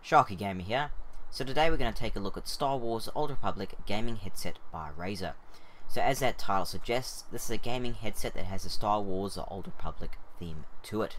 Sharkie Gamer here. So today we're going to take a look at Star Wars The Old Republic gaming headset by Razer. So as that title suggests, this is a gaming headset that has a Star Wars The Old Republic theme to it.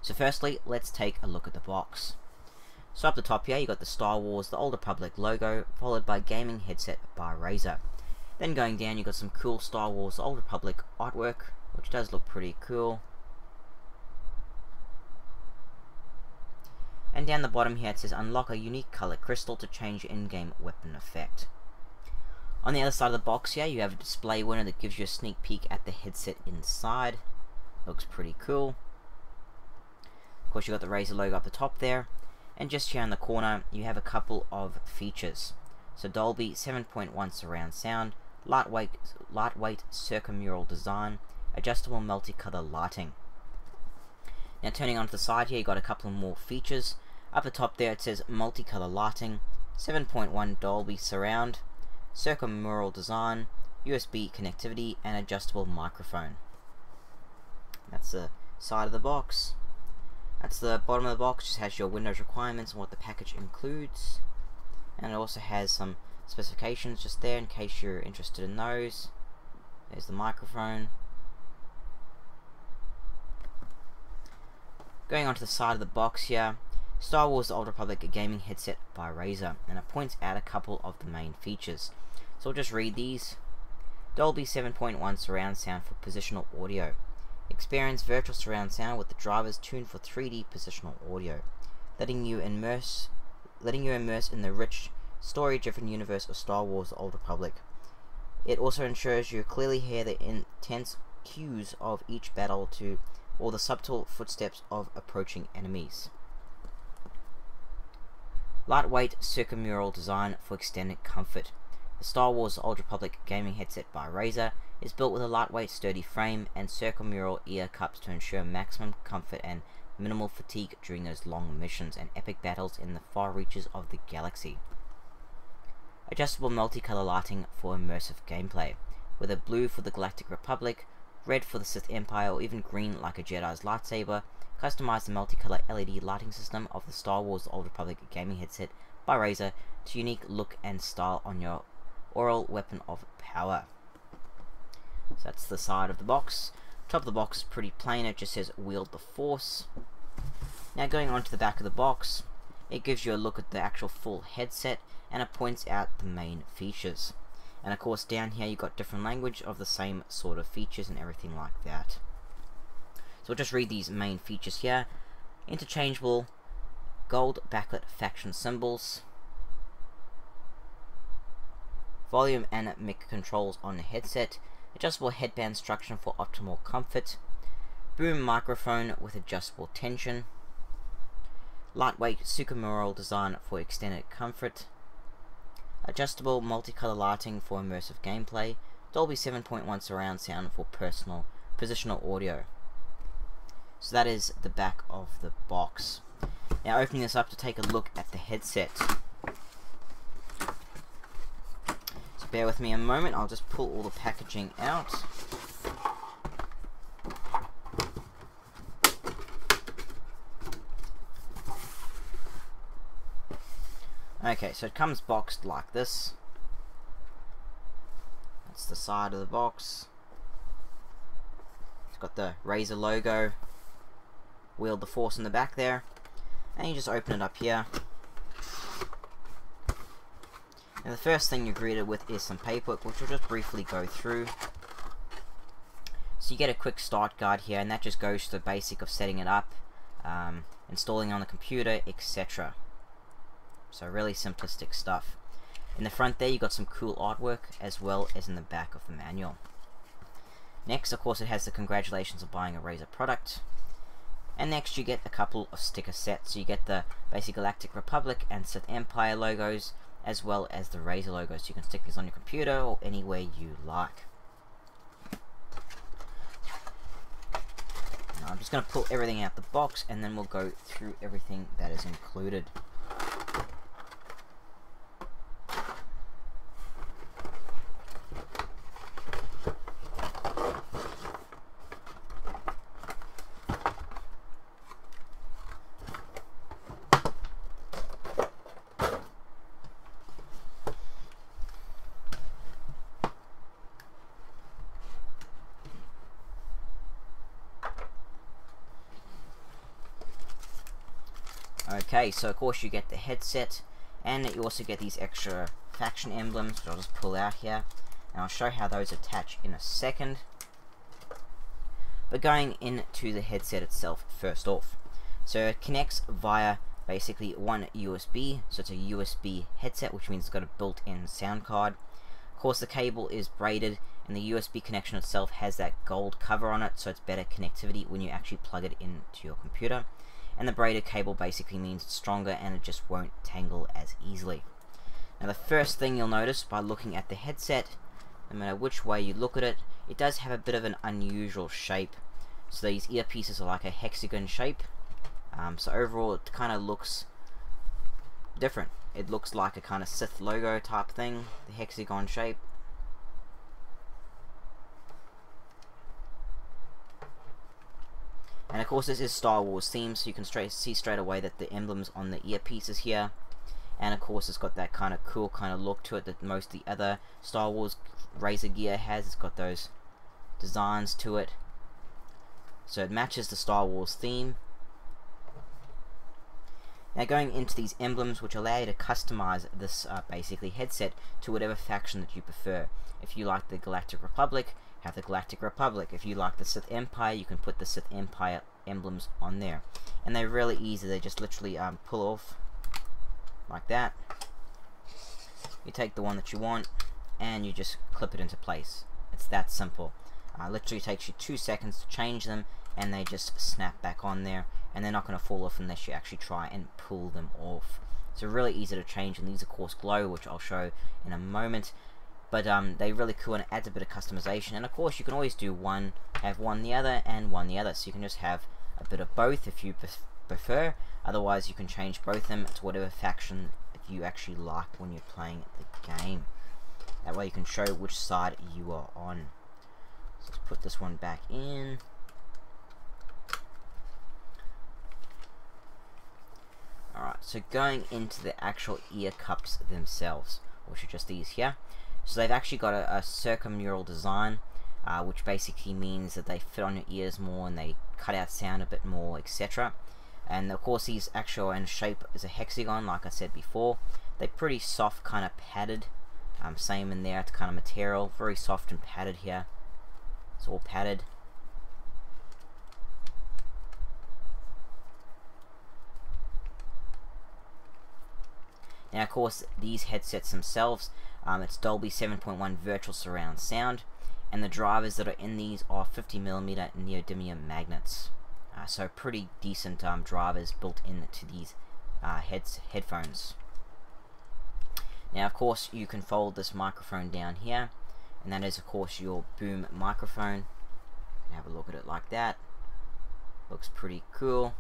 So firstly, let's take a look at the box. So up the top here, you got the Star Wars The Old Republic logo, followed by gaming headset by Razer. Then going down, you got some cool Star Wars The Old Republic artwork, which does look pretty cool. And down the bottom here it says unlock a unique color crystal to change your in-game weapon effect. On the other side of the box here you have a display window that gives you a sneak peek at the headset inside. Looks pretty cool. Of course you got the Razer logo up the top there. And just here in the corner you have a couple of features. So Dolby 7.1 surround sound, lightweight circumural design, adjustable multicolor lighting. Now turning onto the side here you got a couple of more features. Up the top there it says multicolor lighting, 7.1 Dolby surround, circumural design, USB connectivity, and adjustable microphone. That's the side of the box. That's the bottom of the box, just has your Windows requirements and what the package includes. And it also has some specifications just there in case you're interested in those. There's the microphone. Going onto the side of the box here, Star Wars The Old Republic gaming headset by Razer, and it points out a couple of the main features. So I'll just read these. Dolby 7.1 surround sound for positional audio. Experience virtual surround sound with the drivers tuned for 3D positional audio, letting you immerse in the rich, story-driven universe of Star Wars The Old Republic. It also ensures you clearly hear the intense cues of each battle or the subtle footsteps of approaching enemies. Lightweight circumural design for extended comfort. The Star Wars The Old Republic gaming headset by Razer is built with a lightweight sturdy frame and circumural ear cups to ensure maximum comfort and minimal fatigue during those long missions and epic battles in the far reaches of the galaxy. Adjustable multicolor lighting for immersive gameplay, whether blue for the Galactic Republic, red for the Sith Empire, or even green like a Jedi's lightsaber. Customize the multicolor LED lighting system of the Star Wars The Old Republic gaming headset by Razer to unique look and style on your oral weapon of power. So that's the side of the box. Top of the box is pretty plain, it just says wield the force. Now going on to the back of the box, it gives you a look at the actual full headset and it points out the main features. And of course down here you've got different language of the same sort of features and everything like that. So we'll just read these main features here. Interchangeable gold backlit faction symbols. Volume and mic controls on the headset. Adjustable headband structure for optimal comfort. Boom microphone with adjustable tension. Lightweight circumural design for extended comfort. Adjustable multicolor lighting for immersive gameplay. Dolby 7.1 surround sound for positional audio. So that is the back of the box. Now opening this up to take a look at the headset. So bear with me a moment, I'll just pull all the packaging out. Okay, so it comes boxed like this. That's the side of the box. It's got the Razer logo. Wield the force in the back there. And you just open it up here. And the first thing you're greeted with is some paperwork, which we'll just briefly go through. So you get a quick start guide here, and that just goes to the basic of setting it up, installing on the computer, etc. So really simplistic stuff. In the front there you got some cool artwork as well as in the back of the manual. Next of course it has the congratulations of buying a Razer product. And next you get a couple of sticker sets. So you get the basic Galactic Republic and Sith Empire logos as well as the Razer logos. So you can stick these on your computer or anywhere you like. Now I'm just going to pull everything out the box and then we'll go through everything that is included. Okay, so of course you get the headset, and you also get these extra faction emblems, which I'll just pull out here, and I'll show how those attach in a second. But going into the headset itself first off, so it connects via basically one USB, so it's a USB headset, which means it's got a built-in sound card. Of course, the cable is braided, and the USB connection itself has that gold cover on it, so it's better connectivity when you actually plug it into your computer. And the braided cable basically means it's stronger and it just won't tangle as easily. Now the first thing you'll notice by looking at the headset, no matter which way you look at it, it does have a bit of an unusual shape. So these earpieces are like a hexagon shape. So overall it kind of looks different. It looks like a kind of Sith logo type thing, the hexagon shape. And of course this is Star Wars themed, so you can see straight away that the emblems on the earpieces here. And of course it's got that kind of cool kind of look to it that most of the other Star Wars Razer gear has. It's got those designs to it. So it matches the Star Wars theme. Now going into these emblems, which allow you to customize this basically headset to whatever faction that you prefer. If you like the Galactic Republic, have the Galactic Republic. If you like the Sith Empire, you can put the Sith Empire emblems on there. And they're really easy. They just literally pull off like that. You take the one that you want and you just clip it into place. It's that simple. Literally takes you 2 seconds to change them, and they just snap back on there, and they're not going to fall off unless you actually try and pull them off. So really easy to change, and these of course glow, which I'll show in a moment. But they're really cool, and it adds a bit of customization. And of course you can always do one, have one the other, and one the other. So you can just have a bit of both if you prefer. Otherwise you can change both of them to whatever faction that you actually like when you're playing the game. That way you can show which side you are on. So let's put this one back in. Alright, so going into the actual ear cups themselves, which are just these here. So they've actually got a circummural design, which basically means that they fit on your ears more and they cut out sound a bit more, etc. And of course these actual in shape is a hexagon, like I said before. They're pretty soft, kind of padded. Same in there, it's kind of material, very soft and padded here. It's all padded. Now of course these headsets themselves, it's Dolby 7.1 virtual surround sound, and the drivers that are in these are 50mm neodymium magnets. So pretty decent drivers built into these headphones. Now of course you can fold this microphone down here, and that is of course your boom microphone. Have a look at it like that. Looks pretty cool.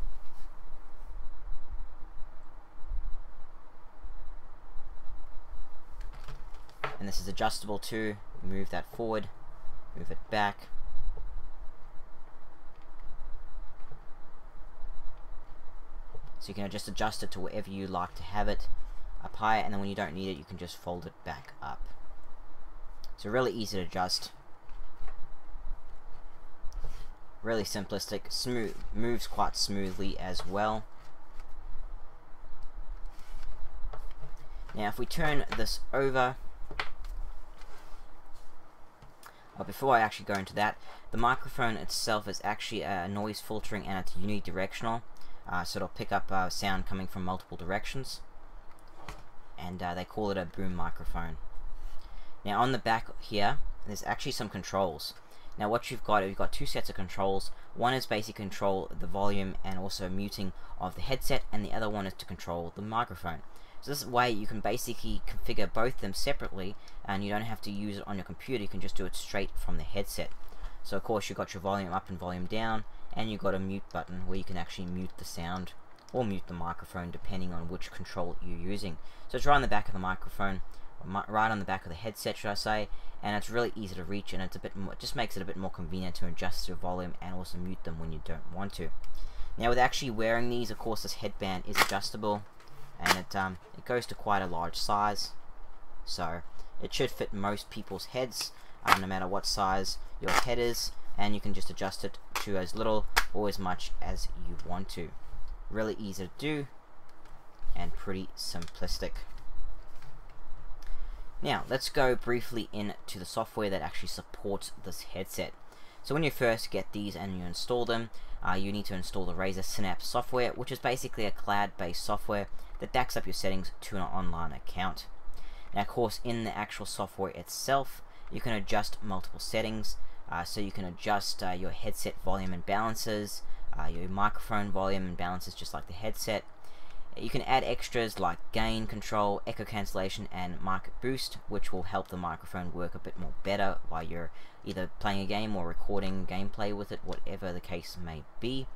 And this is adjustable too. Move that forward, move it back. So you can just adjust it to wherever you like to have it up higher, and then when you don't need it, you can just fold it back up. So really easy to adjust. Really simplistic, smooth, moves quite smoothly as well. Now if we turn this over, but before I actually go into that, the microphone itself is actually noise filtering, and it's unidirectional, so it'll pick up sound coming from multiple directions, and they call it a boom microphone. Now on the back here, there's actually some controls. Now what you've got 2 sets of controls. One is basically control the volume and also muting of the headset, and the other one is to control the microphone. So this way you can basically configure both them separately, and you don't have to use it on your computer. You can just do it straight from the headset. So of course you've got your volume up and volume down, and you've got a mute button where you can actually mute the sound or mute the microphone depending on which control you're using. So it's right on the back of the microphone, right on the back of the headset should I say, and it's really easy to reach, and it's a bit more, it just makes it a bit more convenient to adjust your volume and also mute them when you don't want to. Now with actually wearing these, of course this headband is adjustable, and it goes to quite a large size, so it should fit most people's heads, no matter what size your head is, and you can just adjust it to as little or as much as you want to. Really easy to do, and pretty simplistic. Now, let's go briefly into the software that actually supports this headset. So when you first get these and you install them, you need to install the Razer Synapse software, which is basically a cloud-based software that backs up your settings to an online account. Now, of course, in the actual software itself, you can adjust multiple settings. So you can adjust your headset volume and balances, your microphone volume and balances just like the headset. You can add extras like gain control, echo cancellation, and mic boost, which will help the microphone work a bit more better while you're either playing a game or recording gameplay with it, whatever the case may be.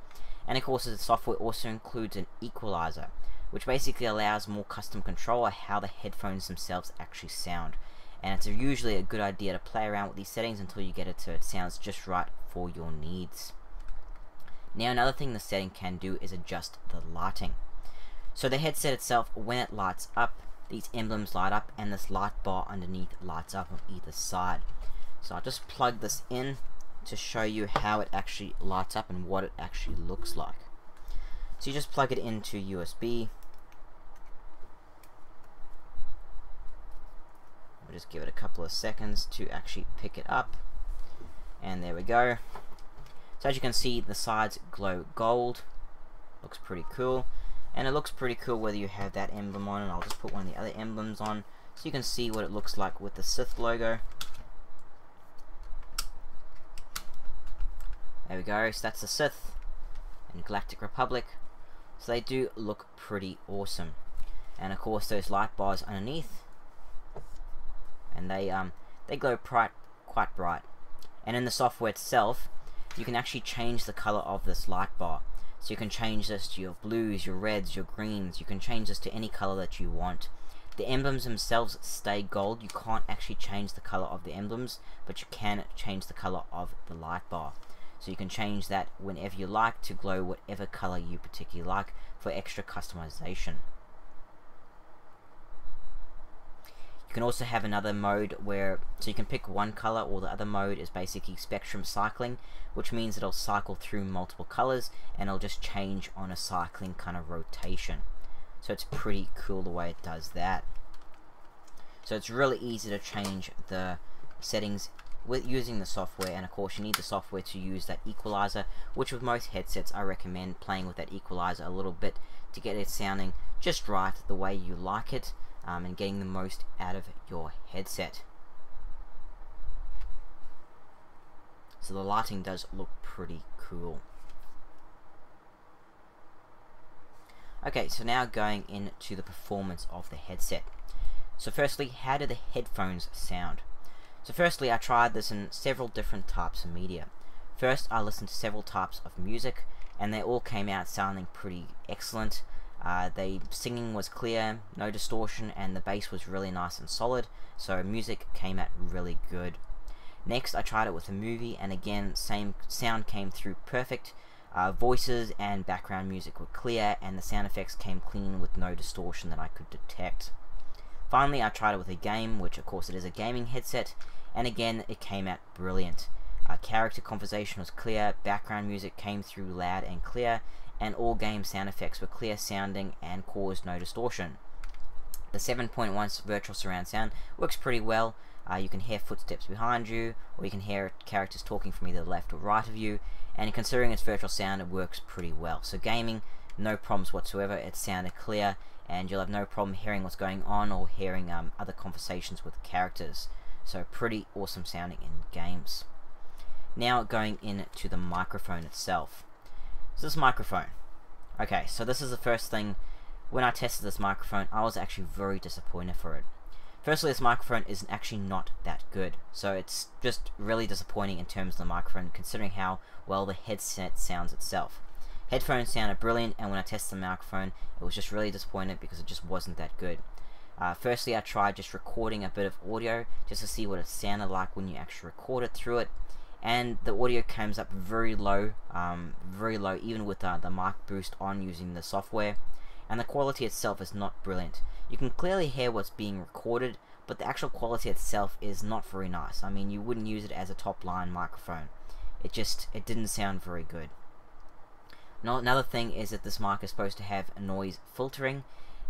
And of course, the software also includes an equalizer, which basically allows more custom control of how the headphones themselves actually sound. And it's usually a good idea to play around with these settings until you get it so it sounds just right for your needs. Now, another thing the setting can do is adjust the lighting. So the headset itself, when it lights up, these emblems light up and this light bar underneath lights up on either side. So I'll just plug this in to show you how it actually lights up and what it actually looks like. So you just plug it into USB. We'll just give it a couple of seconds to actually pick it up. And there we go. So as you can see, the sides glow gold. Looks pretty cool. And it looks pretty cool whether you have that emblem on, and I'll just put one of the other emblems on so you can see what it looks like with the Sith logo. There we go, so that's the Sith and Galactic Republic. So they do look pretty awesome. And of course those light bars underneath, and they glow quite bright. And in the software itself, you can actually change the color of this light bar. So you can change this to your blues, your reds, your greens. You can change this to any color that you want. The emblems themselves stay gold. You can't actually change the color of the emblems, but you can change the color of the light bar. So you can change that whenever you like to glow whatever color you particularly like for extra customization. You can also have another mode where, so you can pick one color, or the other mode is basically spectrum cycling, which means it'll cycle through multiple colors and it'll just change on a cycling kind of rotation. So it's pretty cool the way it does that. So it's really easy to change the settings with using the software, and of course you need the software to use that equalizer, which with most headsets I recommend playing with that equalizer a little bit to get it sounding just right the way you like it. And getting the most out of your headset. So the lighting does look pretty cool. Okay, so now going into the performance of the headset. So firstly, how do the headphones sound? So firstly, I tried this in several different types of media. First, I listened to several types of music, and they all came out sounding pretty excellent. The singing was clear, no distortion, and the bass was really nice and solid, so music came out really good. Next, I tried it with a movie, and again, same sound came through perfect. Voices and background music were clear, and the sound effects came clean with no distortion that I could detect. Finally, I tried it with a game, which of course it is a gaming headset, and again, it came out brilliant. Character conversation was clear, background music came through loud and clear, and all game sound effects were clear sounding and caused no distortion. The 7.1 virtual surround sound works pretty well. You can hear footsteps behind you, or you can hear characters talking from either left or right of you, and considering it's virtual sound, it works pretty well. So gaming, no problems whatsoever. It sounded clear, and you'll have no problem hearing what's going on or hearing other conversations with characters. So pretty awesome sounding in games. Now going into the microphone itself. So this microphone. Okay, so this is the first thing. When I tested this microphone, I was actually very disappointed for it. Firstly, this microphone is actually not that good. So it's just really disappointing in terms of the microphone, considering how well the headset sounds itself. Headphones sounded brilliant, and when I tested the microphone, it was just really disappointed because it just wasn't that good. Firstly, I tried just recording a bit of audio just to see what it sounded like when you actually record it through it. And the audio comes up very low even with the mic boost on using the software, and the quality itself is not brilliant. You can clearly hear what's being recorded, but the actual quality itself is not very nice. I mean, you wouldn't use it as a top line microphone. It didn't sound very good. Now, another thing is that this mic is supposed to have noise filtering,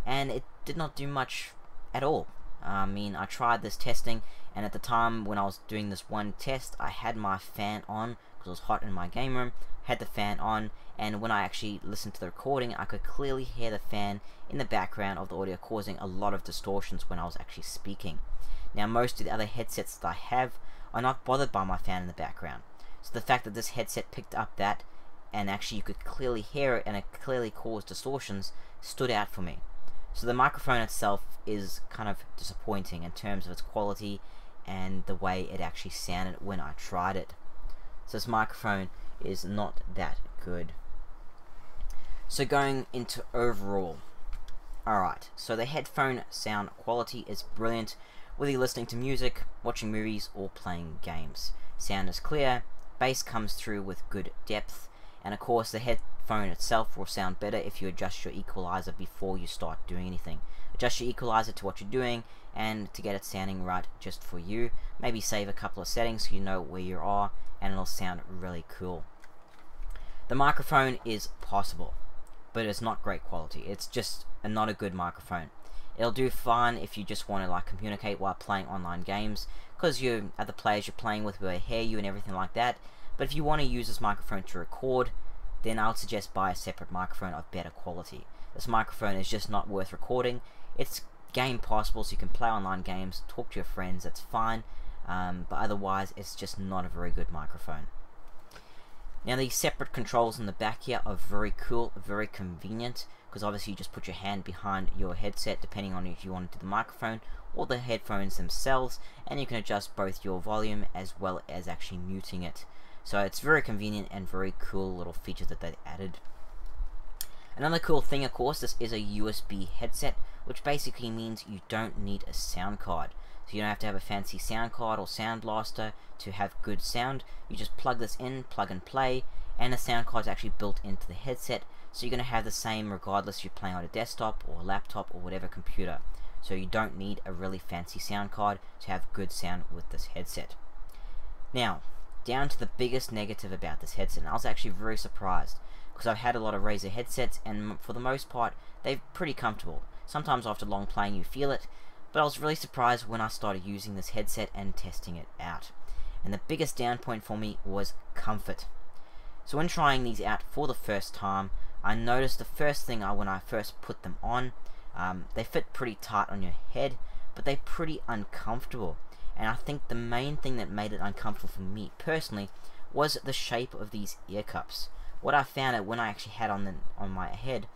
and it did not do much at all. I mean, I tried this testing, and at the time when I was doing this one test, I had my fan on because it was hot in my game room, had the fan on, and when I actually listened to the recording, I could clearly hear the fan in the background of the audio causing a lot of distortions when I was actually speaking. Now, most of the other headsets that I have are not bothered by my fan in the background, so the fact that this headset picked up that, and actually you could clearly hear it and it clearly caused distortions, stood out for me. So the microphone itself is kind of disappointing in terms of its quality and the way it actually sounded when I tried it. So this microphone is not that good. So going into overall, alright, so the headphone sound quality is brilliant, whether you're listening to music, watching movies, or playing games. Sound is clear, bass comes through with good depth, and of course the headphone itself will sound better if you adjust your equalizer before you start doing anything. Adjust your equalizer to what you're doing and to get it sounding right just for you. Maybe save a couple of settings so you know where you are, and it'll sound really cool. The microphone is possible, but it's not great quality. It's just not a good microphone. It'll do fine if you just want to like communicate while playing online games, because you other players you're playing with will hear you and everything like that. But if you want to use this microphone to record, then I would suggest buy a separate microphone of better quality. This microphone is just not worth recording. It's game possible, so you can play online games, talk to your friends, that's fine, but otherwise it's just not a very good microphone. Now these separate controls in the back here are very cool, very convenient, because obviously you just put your hand behind your headset depending on if you want to do the microphone or the headphones themselves, and you can adjust both your volume as well as actually muting it. So it's very convenient and very cool little feature that they added. Another cool thing, of course, this is a USB headset, which basically means you don't need a sound card. So you don't have to have a fancy sound card or sound blaster to have good sound. You just plug this in, plug and play, and the sound card is actually built into the headset, so you're going to have the same regardless if you're playing on a desktop or a laptop or whatever computer. So you don't need a really fancy sound card to have good sound with this headset. Now, down to the biggest negative about this headset, and I was actually very surprised, because I've had a lot of Razer headsets, and for the most part, they're pretty comfortable. Sometimes after long playing you feel it, but I was really surprised when I started using this headset and testing it out. And the biggest down point for me was comfort. So when trying these out for the first time, I noticed the first thing when I first put them on, they fit pretty tight on your head, but they're pretty uncomfortable. And I think the main thing that made it uncomfortable for me personally was the shape of these ear cups. What I found out when I actually had on my head,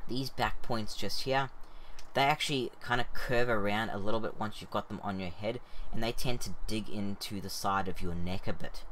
these back points just here, they actually kind of curve around a little bit once you've got them on your head, and they tend to dig into the side of your neck a bit.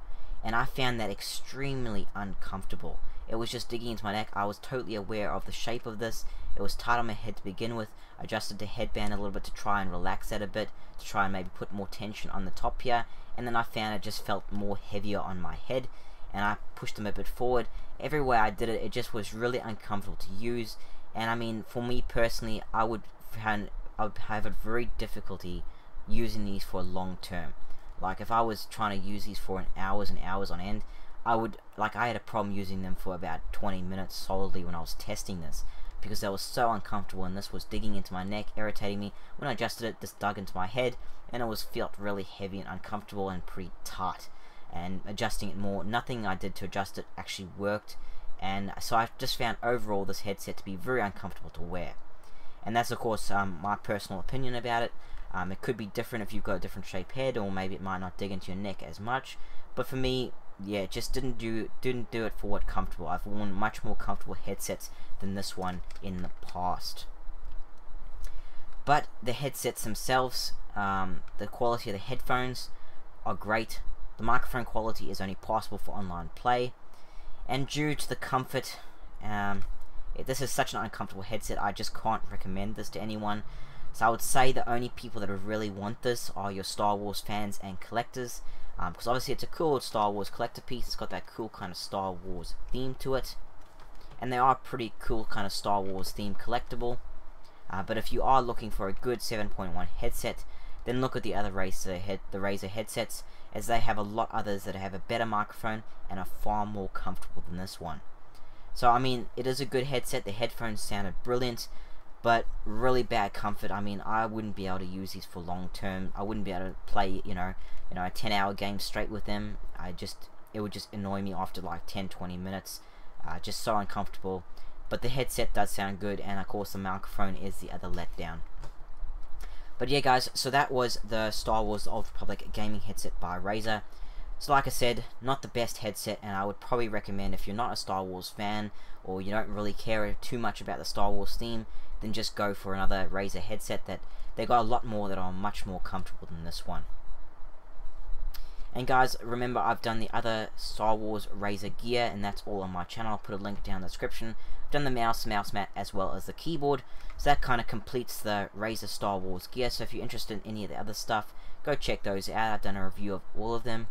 And I found that extremely uncomfortable. It was just digging into my neck. I was totally aware of the shape of this. It was tight on my head to begin with. I adjusted the headband a little bit to try and relax that a bit, to try and maybe put more tension on the top here, and then I found it just felt more heavier on my head, and I pushed them a bit forward. Everywhere I did it, it just was really uncomfortable to use. And I mean, for me personally, I would have a very difficulty using these for long term. Like if I was trying to use these for hours and hours on end, I had a problem using them for about 20 minutes solidly when I was testing this, because they were so uncomfortable, and this was digging into my neck, irritating me. When I adjusted it, this dug into my head, and it felt really heavy and uncomfortable and pretty tight. And adjusting it more, nothing I did to adjust it actually worked, and so I just found overall this headset to be very uncomfortable to wear. And that's of course my personal opinion about it. It could be different if you've got a different shaped head, or maybe it might not dig into your neck as much, but for me, yeah, it just didn't do it for what comfortable. I've worn much more comfortable headsets than this one in the past. But the headsets themselves, the quality of the headphones are great. The microphone quality is only possible for online play, and due to the comfort, this is such an uncomfortable headset, I just can't recommend this to anyone. So I would say the only people that would really want this are your Star Wars fans and collectors, because obviously it's a cool Star Wars collector piece. It's got that cool kind of Star Wars theme to it, and they are pretty cool kind of Star Wars themed collectible. But if you are looking for a good 7.1 headset, then look at the other Razer headsets, as they have a lot others that have a better microphone and are far more comfortable than this one. So I mean, it is a good headset. The headphones sounded brilliant. but really bad comfort. I mean, I wouldn't be able to use these for long term. I wouldn't be able to play, you know, a 10-hour game straight with them. It would just annoy me after like 10-20 minutes. Just so uncomfortable. But the headset does sound good, and of course the microphone is the other letdown. But yeah, guys, so that was the Star Wars: The Old Republic gaming headset by Razer. So like I said, not the best headset, and I would probably recommend, if you're not a Star Wars fan, or you don't really care too much about the Star Wars theme, then just go for another Razer headset. That they got a lot more that are much more comfortable than this one. And guys, remember, I've done the other Star Wars Razer gear, and that's all on my channel. I'll put a link down in the description. I've done the mouse mat, as well as the keyboard. So that kind of completes the Razer Star Wars gear. So if you're interested in any of the other stuff, go check those out. I've done a review of all of them.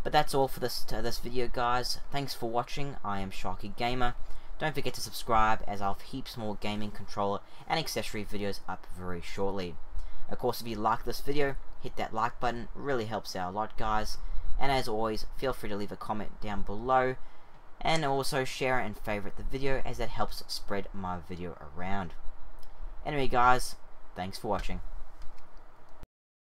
But that's all for this video, guys. Thanks for watching. I am Sharkie Gamer. Don't forget to subscribe, as I'll have heaps more gaming, controller, and accessory videos up very shortly. Of course, if you like this video, hit that like button. It really helps out a lot, guys. And as always, feel free to leave a comment down below, and also share and favorite the video, as that helps spread my video around. Anyway, guys, thanks for watching.